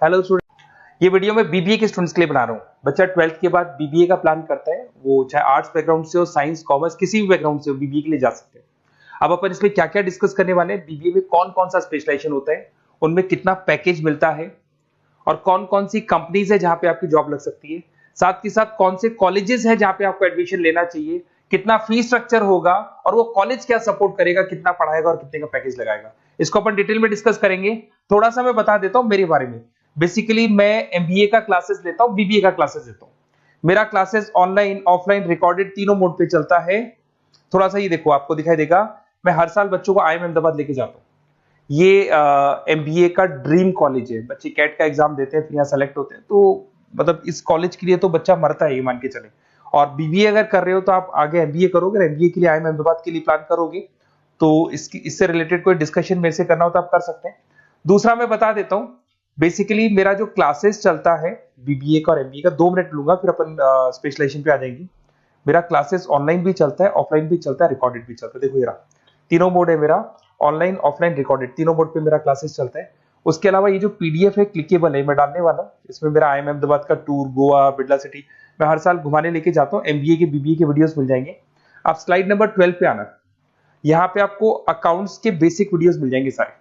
Hello student, ये video मैं BBA के स्टूडेंट्स के लिए बना रहा हूँ। बच्चा 12th के बाद बीबीए का प्लान करता है, वो चाहे आर्ट्स बैकग्राउंड से हो, साइंस, कॉमर्स, किसी भी बैकग्राउंड से हो, बीबीए के लिए जा सकते हैं। अब अपन इसमें क्या क्या डिस्कस करने वाले हैं, बीबीए में कौन कौन सा स्पेशलाइजेशन होता है, उनमें कितना पैकेज मिलता है और कौन कौन सी कंपनीज है जहां पे आपकी जॉब लग सकती है, साथ के साथ कौन से कॉलेजेस है जहां पे आपको एडमिशन लेना चाहिए, कितना फीस स्ट्रक्चर होगा और वो कॉलेज क्या सपोर्ट करेगा, कितना पढ़ाएगा और कितने का पैकेज लगाएगा, इसको अपन डिटेल में डिस्कस करेंगे। थोड़ा सा मैं बता देता हूं मेरे बारे में। बेसिकली मैं एमबीए का क्लासेस लेता हूं, बीबीए का क्लासेस लेता हूं। मेरा क्लासेस ऑनलाइन, ऑफलाइन, रिकॉर्डेड तीनों मोड पे चलता है। थोड़ा सा ये देखो, आपको दिखाई देगा, मैं हर साल बच्चों को आईएम अहमदाबाद लेके जाता हूँ। ये एमबीए का ड्रीम कॉलेज है। बच्चे कैट का एग्जाम देते हैं, फिर यहाँ सेलेक्ट होते हैं, तो मतलब इस कॉलेज के लिए तो बच्चा मरता है, ये मान के चले। और बीबीए अगर कर रहे हो तो आप आगे एमबीए करोगे, एमबीए के लिए आईएम अहमदाबाद के लिए प्लान करोगे, तो इससे रिलेटेड कोई डिस्कशन मेरे से करना हो तो आप कर सकते हैं। दूसरा मैं बता देता हूँ, बेसिकली मेरा जो क्लासेस चलता है बीबीए का और एमबीए का, 2 मिनट लूंगा फिर अपन स्पेशलाइजेशन पे आ जाएंगे। मेरा क्लासेस ऑनलाइन भी चलता है, ऑफलाइन भी चलता है, रिकॉर्डेड भी चलता है। देखो ये रहा, तीनों मोड है मेरा, ऑनलाइन, ऑफलाइन, रिकॉर्डेड, तीनों मोड पे मेरा क्लासेस चलता है। उसके अलावा ये जो पीडीएफ है क्लिकेबल है, मैं डालने वाला हूँ। इसमें मेरा आईएम अहमदाबाद का टूर, गोवा, बिरला सिटी, मैं हर साल घुमाने लेके जाता हूँ। एमबीए के, बीबीए के वीडियोस मिल जाएंगे। आप स्लाइड नंबर 12 पे आना, यहाँ पे आपको अकाउंट्स के बेसिक वीडियोस मिल जाएंगे सारे।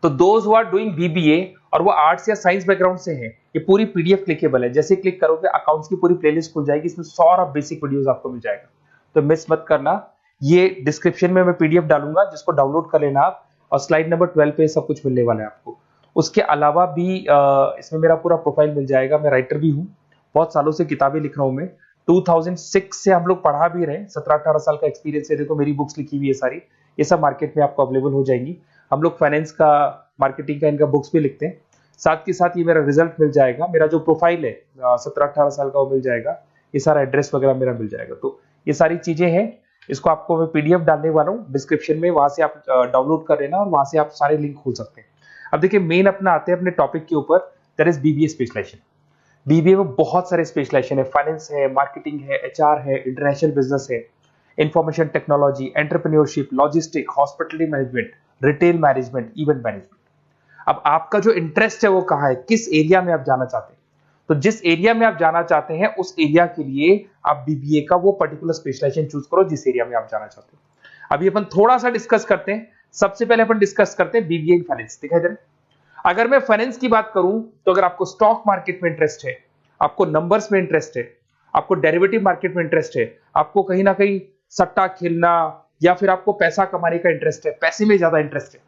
तो those who are doing BBA और वो आर्ट्स या साइंस बैकग्राउंड से हैं, ये पूरी पीडीएफ क्लिकेबल है। जैसे क्लिक करोगे अकाउंट्स की पूरी प्लेलिस्ट खुल जाएगी, इसमें सारा बेसिक वीडियोस आपको मिल जाएगा, तो मिस मत करना। ये डिस्क्रिप्शन में मैं पीडीएफ डालूंगा, जिसको डाउनलोड कर लेना आप, और स्लाइड नंबर 12 पे सब कुछ मिलने वाला है आपको। उसके अलावा भी इसमें मेरा पूरा प्रोफाइल मिल जाएगा। मैं राइटर भी हूँ, बहुत सालों से किताबें लिख रहा हूँ मैं। 2006 से हम लोग पढ़ा भी रहे, 17-18 साल का एक्सपीरियंस है। देखो मेरी बुक्स लिखी हुई है सारी, ये सब मार्केट में आपको अवेलेबल हो जाएंगी। हम लोग फाइनेंस का, मार्केटिंग का, इनका बुक्स भी लिखते हैं। साथ के साथ ये मेरा रिजल्ट मिल जाएगा, मेरा जो प्रोफाइल है 17-18 साल का वो मिल जाएगा, ये सारा एड्रेस वगैरह मेरा मिल जाएगा। तो ये सारी चीजें हैं, इसको आपको मैं पीडीएफ डालने वाला हूँ डिस्क्रिप्शन में, वहां से आप डाउनलोड कर लेना और वहां से आप सारे लिंक खोल सकते हैं। अब देखिए मेन अपना आते हैं अपने टॉपिक के ऊपर, that is BBA specialisation. BBA में बहुत सारे स्पेशलाइजेशन है, फाइनेंस है, मार्केटिंग है, एचआर है, इंटरनेशनल बिजनेस है, information technology, entrepreneurship, logistic, hospitality management, retail management, event management. अब आपका जो इंटरेस्ट है वो कहाँ है, किस एरिया में आप जाना चाहते हैं, तो जिस एरिया में आप जाना चाहते हैं उस एरिया के लिए आप बीबीए का वो पर्टिकुलर स्पेशलाइजेशन चूज करो जिस एरिया में आप जाना चाहते हैं। अभी अपन थोड़ा सा डिस्कस करते हैं। सबसे पहले अपन डिस्कस करते हैं बीबीए इन फाइनेंस। दिखाई दे रहा है? अगर मैं फाइनेंस की बात करूं तो अगर आपको स्टॉक मार्केट में इंटरेस्ट है, आपको नंबर्स में इंटरेस्ट है, आपको डेरिवेटिव मार्केट में इंटरेस्ट है, आपको कहीं ना कहीं सट्टा खेलना या फिर आपको पैसा कमाने का इंटरेस्ट है, पैसे में ज्यादा इंटरेस्ट है,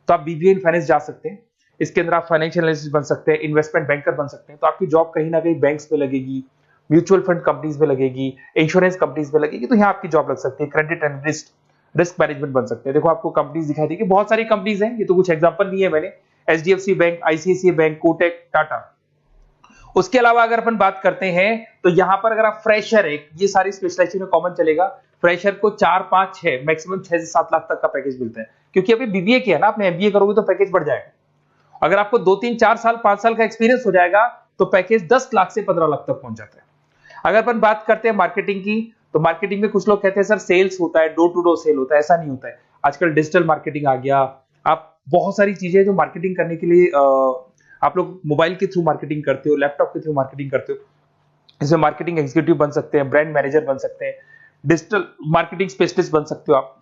तो आप बीबीए इन फाइनेंस जा सकते हैं। इसके अंदर आप फाइनेंशियल एनालिस्ट बन सकते हैं, इन्वेस्टमेंट बैंकर बन सकते हैं। तो आपकी जॉब कहीं ना कहीं बैंक्स में लगेगी, म्यूचुअल फंड कंपनीज में लगेगी, इंश्योरेंस कंपनीज में लगेगी, तो यहाँ आपकी जॉब लग सकती है। क्रेडिट एनालिस्ट, रिस्क मैनेजमेंट बन सकते हैं। देखो आपको कंपनीज दिखाई देगी, बहुत सारी कंपनीज हैं, ये तो कुछ एग्जांपल नहीं है मैंने, HDFC bank, ICICI bank, Kotak, Tata. उसके अलावा अगर अपन बात करते हैं तो यहाँ पर अगर आप फ्रेशर है, ये सारी स्पेशलाइजेशन में कॉमन चलेगा। फ्रेशर को 4, 5, 6, मैक्सिमम 6 से 7 लाख तक का पैकेज मिलता है, क्योंकि अभी बीबीए किया ना आपने, एमबीए करोगे तो पैकेज बढ़ जाएगा। अगर आपको 2, 3, 4 साल, 5 साल का एक्सपीरियंस हो जाएगा तो पैकेज 10 लाख से 15 लाख तक पहुंच जाता है। अगर अपन बात करते हैं मार्केटिंग की, तो मार्केटिंग में कुछ लोग कहते हैं सर सेल्स होता है, डोर टू डोर सेल होता है, ऐसा नहीं होता है। आजकल डिजिटल मार्केटिंग आ गया, आप बहुत सारी चीजें जो मार्केटिंग करने के लिए आप लोग मोबाइल के थ्रू मार्केटिंग करते हो, लैपटॉप के थ्रू मार्केटिंग करते हो। इसमें मार्केटिंग एग्जीक्यूटिव बन सकते हैं, ब्रांड मैनेजर बन सकते हैं, डिजिटल मार्केटिंग स्पेशलिस्ट बन सकते हो, आप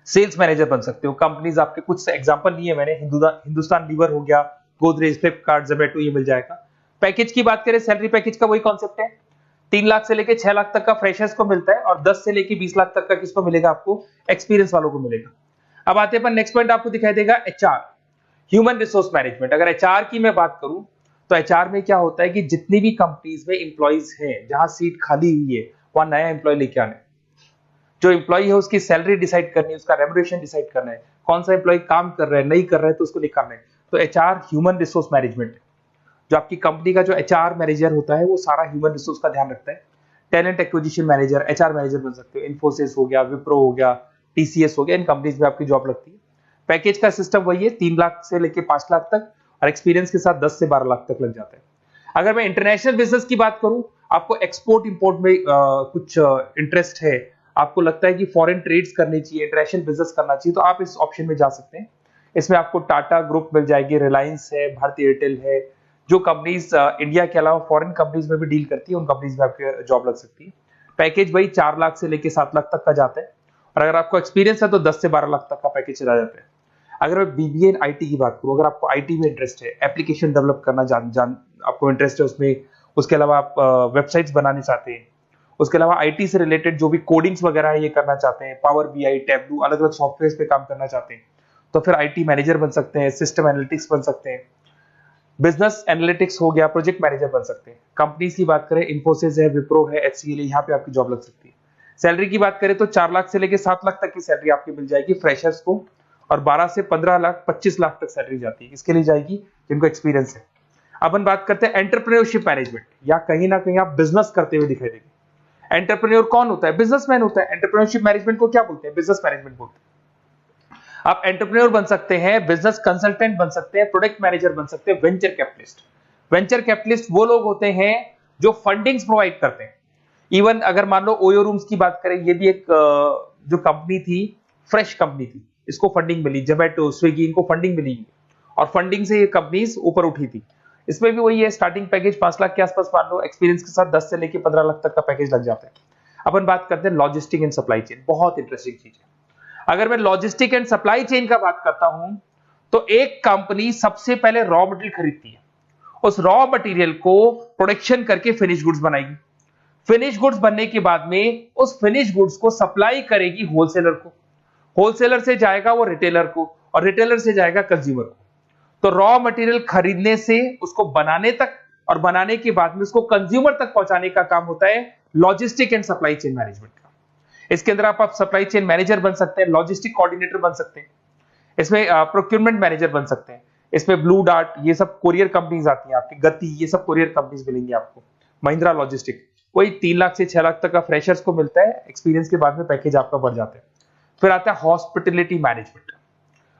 सेल्स मैनेजर बन सकते हो। कंपनीज आपके कुछ एग्जांपल लिए मैंने, हिंदुस्तान लीवर हो गया, गोदरेज, फ्लिपकार्ट, जोमेटो, ये मिल जाएगा। पैकेज की बात करें, सैलरी पैकेज का वही कॉन्सेप्ट है, 3 लाख से लेके 6 लाख तक का फ्रेशर्स को मिलता है और 10 से लेके 20 लाख तक का किसको मिलेगा, आपको एक्सपीरियंस वालों को मिलेगा। अब आते हैं नेक्स्ट पॉइंट, आपको दिखाई देगा एचआर, ह्यूमन रिसोर्स मैनेजमेंट। अगर एचआर की मैं बात करूं तो एचआर में क्या होता है कि जितनी भी कंपनीज में इंप्लॉइज हैं, जहां सीट खाली हुई है वहां नया इंप्लॉय लेके आना है। जो इंप्लॉय है उसकी सैलरी डिसाइड करनी है, उसका रेम्युनरेशन डिसाइड करना है, कौन सा इंप्लॉय काम कर रहा है, नहीं कर रहा है तो उसको निकालना है। तो एचआर ह्यूमन रिसोर्स मैनेजमेंट, जो आपकी कंपनी का जो एचआर मैनेजर होता है वो सारा ह्यूमन रिसोर्स का ध्यान रखता है। Talent acquisition manager, HR manager बन सकते हो। इन्फोसिस हो गया, विप्रो हो गया, टीसीएस हो गया, इन कंपनीज में आपकी जॉब लगती है। पैकेज का सिस्टम वही है, 3 लाख से लेके 5 लाख तक, और एक्सपीरियंस के साथ 10 से 12 लाख तक लग जाता है। अगर मैं इंटरनेशनल बिजनेस की बात करूं, आपको एक्सपोर्ट इंपोर्ट में कुछ इंटरेस्ट है, आपको लगता है कि फॉरेन ट्रेड्स करनी चाहिए, इंटरनेशनल बिजनेस करना चाहिए, तो आप इस ऑप्शन में जा सकते हैं। इसमें आपको टाटा ग्रुप मिल जाएगी, रिलायंस है, भारतीय एयरटेल है, जो कंपनीज इंडिया के अलावा फॉरेन कंपनीज में भी डील करती है, उन कंपनीज में आपकी जॉब लग सकती है। पैकेज वही 4 लाख से लेके 7 लाख तक का जाता है, और अगर आपको एक्सपीरियंस है तो 10 से 12 लाख तक का पैकेज चला जाता है। अगर मैं बीबीए इन आईटी की बात करूं, अगर आपको आईटी में इंटरेस्ट है, एप्लीकेशन डेवलप करना आपको इंटरेस्ट है उसमें, उसके अलावा आप वेबसाइट्स बनाने चाहते हैं, उसके अलावा आईटी से रिलेटेड जो भी कोडिंग्स वगैरह है ये करना चाहते हैं, पावर बीआई, टैबलू, अलग अलग सॉफ्टवेयर पे काम करना चाहते हैं, तो फिर आईटी मैनेजर बन सकते हैं, सिस्टम एनालिटिक्स बन सकते हैं, बिजनेस एनालिटिक्स हो गया, प्रोजेक्ट मैनेजर बन सकते हैं। कंपनीज की बात करें, इन्फोसिस है, विप्रो है, एचसीएल है, यहाँ पे आपकी जॉब लग सकती है। सैलरी की बात करें तो 4 लाख से लेके 7 लाख तक की सैलरी आपकी मिल जाएगी फ्रेशर्स को, और 12 से 15 लाख 25 लाख तक सैलरी जाती है। किसके लिए जाएगी? जिनको एक्सपीरियंस है। अपन बात करते हैं एंटरप्रेन्योरशिप मैनेजमेंट, या कहीं ना कहीं आप बिजनेस करते हुए दिखाई देंगे। एंटरप्रेन्योर कौन होता है? बिजनेसमैन होता है। एंटरप्रेन्योरशिप मैनेजमेंट को क्या बोलते हैं? बिजनेस मैनेजमेंट बोलते हैं। आप एंटरप्रेन्योर बन सकते हैं, बिजनेस कंसल्टेंट बन सकते हैं, प्रोडक्ट मैनेजर बन सकते हैं, वेंचर कैपिटलिस्ट। वेंचर कैपिटलिस्ट वो लोग होते हैं जो फंडिंग्स प्रोवाइड करते हैं। इवन अगर मान लो ओयो रूम्स की बात करें, ये भी एक जो कंपनी थी, फ्रेश कंपनी थी, इसको फंडिंग मिली, जोमेटो, स्विगी, इनको फंडिंग मिली, और फंडिंग से ये कंपनीज ऊपर उठी थी। इसमें भी वही है, स्टार्टिंग पैकेज 5 लाख के आसपास मान लो, एक्सपीरियंस के साथ 10 से लेके 15 लाख तक का पैकेज लग जाता है। अपन बात करते हैं लॉजिस्टिक एंड सप्लाई चेन, बहुत इंटरेस्टिंग चीज है। अगर मैं लॉजिस्टिक एंड सप्लाई चेन का बात करता हूं, तो एक कंपनी सबसे पहले रॉ मटेरियल खरीदती है, उस रॉ मटेरियल को प्रोडक्शन करके फिनिश गुड्स बनाएगी। फिनिश गुड्स बनने के बाद में उस फिनिश गुड्स को सप्लाई करेगी होलसेलर को, होलसेलर से जाएगा वो रिटेलर को, और रिटेलर से जाएगा कंज्यूमर को। तो रॉ मटेरियल खरीदने से उसको बनाने तक, और बनाने के बाद में उसको कंज्यूमर तक पहुंचाने का काम होता है logistic and supply chain management का। इसके अंदर आप सप्लाई चेन मैनेजर बन सकते हैं, लॉजिस्टिक कोऑर्डिनेटर बन सकते हैं, इसमें प्रोक्योरमेंट मैनेजर बन सकते हैं, इसमें ब्लू डार्ट, ये सब कोरियर कंपनीज आती हैं आपकी, गति, ये सब कोरियर कंपनीज मिलेंगी आपको, महिंद्रा लॉजिस्टिक। वही 3 लाख से 6 लाख तक का फ्रेशर्स को मिलता है, एक्सपीरियंस के बाद में पैकेज आपका बढ़ जाता है। फिर आता है हॉस्पिटलिटी मैनेजमेंट।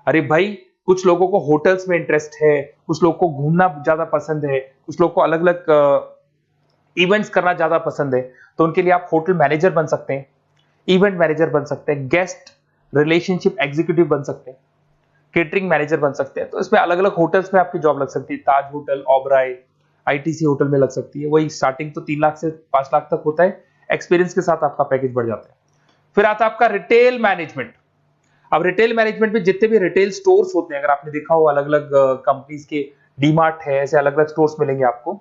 अरे भाई, कुछ लोगों को होटल्स में इंटरेस्ट है, कुछ लोगों को घूमना ज्यादा पसंद है, कुछ लोगों को अलग अलग इवेंट्स करना ज्यादा पसंद है, तो उनके लिए आप होटल मैनेजर बन सकते हैं, इवेंट मैनेजर बन सकते हैं, गेस्ट रिलेशनशिप एग्जीक्यूटिव बन सकते हैं, केटरिंग मैनेजर बन सकते हैं। तो इसमें अलग अलग होटल्स में आपकी जॉब लग सकती है, ताज होटल, ओबराय, आईटीसी होटल में लग सकती है। वही स्टार्टिंग तो 3 लाख से 5 लाख तक होता है, एक्सपीरियंस के साथ आपका पैकेज बढ़ जाता है। फिर आता है आपका रिटेल मैनेजमेंट। अब रिटेल मैनेजमेंट में जितने भी रिटेल स्टोर्स होते हैं, अगर आपने देखा हो अलग अलग कंपनीज के, डीमार्ट है, ऐसे अलग अलग स्टोर्स मिलेंगे आपको,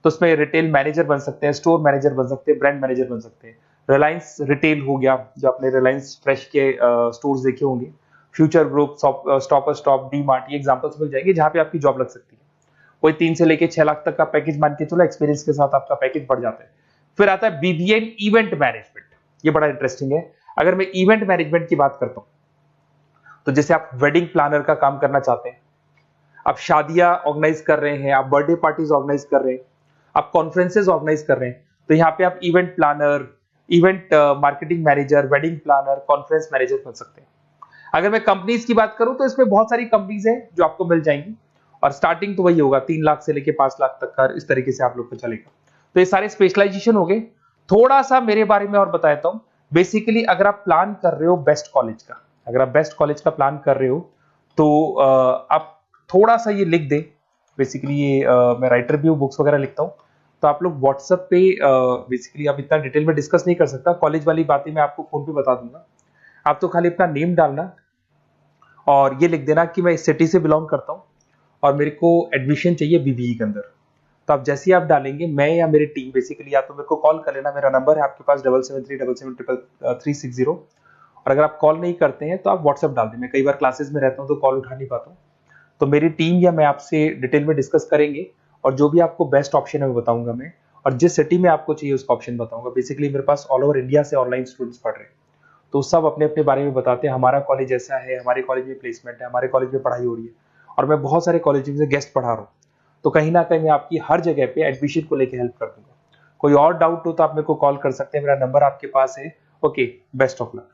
तो उसमें रिटेल मैनेजर बन सकते हैं, स्टोर मैनेजर बन सकते हैं, ब्रांड मैनेजर बन सकते हैं। रिलायंस रिटेल हो गया, जो आपने रिलायंस फ्रेश के स्टोर्स देखे होंगे, future group, stop stop, DMart, ये एग्जांपल्स मिल जाएंगे जहां पे आपकी जॉब लग सकती है। कोई 3 से लेके 6 लाख तक का पैकेज मान के चलो, एक्सपीरियंस के साथ आपका पैकेज बढ़ जाता है। फिर आता है बीबीए इवेंट मैनेजमेंट, ये बड़ा इंटरेस्टिंग है। अगर मैं इवेंट मैनेजमेंट की बात करता हूं, तो जैसे आप वेडिंग प्लानर का काम करना चाहते हैं, आप शादियां ऑर्गेनाइज कर रहे हैं, आप बर्थडे पार्टीज ऑर्गेनाइज कर रहे हैं, आप कॉन्फ्रेंसेज ऑर्गेनाइज कर रहे हैं, तो यहाँ पे आप event planner, event marketing manager, wedding planner, conference manager बन सकते हैं। अगर मैं कंपनीज की बात करूं, तो इसमें बहुत सारी कंपनीज हैं जो आपको मिल जाएंगी, और स्टार्टिंग तो वही होगा 3 लाख से लेके 5 लाख तक का, इस तरीके से आप लोग को चलेगा। तो ये सारे स्पेशलाइजेशन हो गए। थोड़ा सा मेरे बारे में और बताता हूं। बेसिकली अगर आप प्लान कर रहे हो बेस्ट कॉलेज का, अगर आप बेस्ट कॉलेज का प्लान कर रहे हो, तो आप थोड़ा सा ये लिख दें। बेसिकली ये मैं राइटर भी हूँ, बुक्स वगैरह लिखता हूँ, तो आप लोग व्हाट्सएप पे, बेसिकली आप इतना डिटेल में डिस्कस नहीं कर सकता, कॉलेज वाली बातें मैं आपको फोन पे बता दूंगा। आप तो खाली अपना नेम डालना और ये लिख देना कि मैं इस सिटी से बिलोंग करता हूँ और मेरे को एडमिशन चाहिए बीबीए के अंदर। तो आप जैसे ही आप डालेंगे, मैं या मेरी टीम बेसिकली, या तो मेरे को कॉल कर लेना, मेरा नंबर है आपके पास 7737773360। और अगर आप कॉल नहीं करते हैं तो आप व्हाट्सएप डाल दें। मैं कई बार क्लासेस में रहता हूँ तो कॉल उठा नहीं पाता हूँ, तो मेरी टीम या मैं आपसे डिटेल में डिस्कस करेंगे, और जो भी आपको बेस्ट ऑप्शन है वो बताऊंगा मैं, और जिस सिटी में आपको चाहिए उसका ऑप्शन बताऊंगा। बेसिकली मेरे पास ऑल ओवर इंडिया से ऑनलाइन स्टूडेंट्स पढ़ रहे हैं, तो सब अपने अपने बारे में बताते हैं, हमारा कॉलेज ऐसा है, हमारे कॉलेज में प्लेसमेंट है, हमारे कॉलेज में पढ़ाई हो रही है, और मैं बहुत सारे कॉलेज में गेस्ट पढ़ा रहा हूँ। तो कहीं ना कहीं मैं आपकी हर जगह पे एडमिशन को लेकर हेल्प कर दूंगा। कोई और डाउट हो तो आप मेरे को कॉल कर सकते हैं, मेरा नंबर आपके पास है। Okay, best of luck.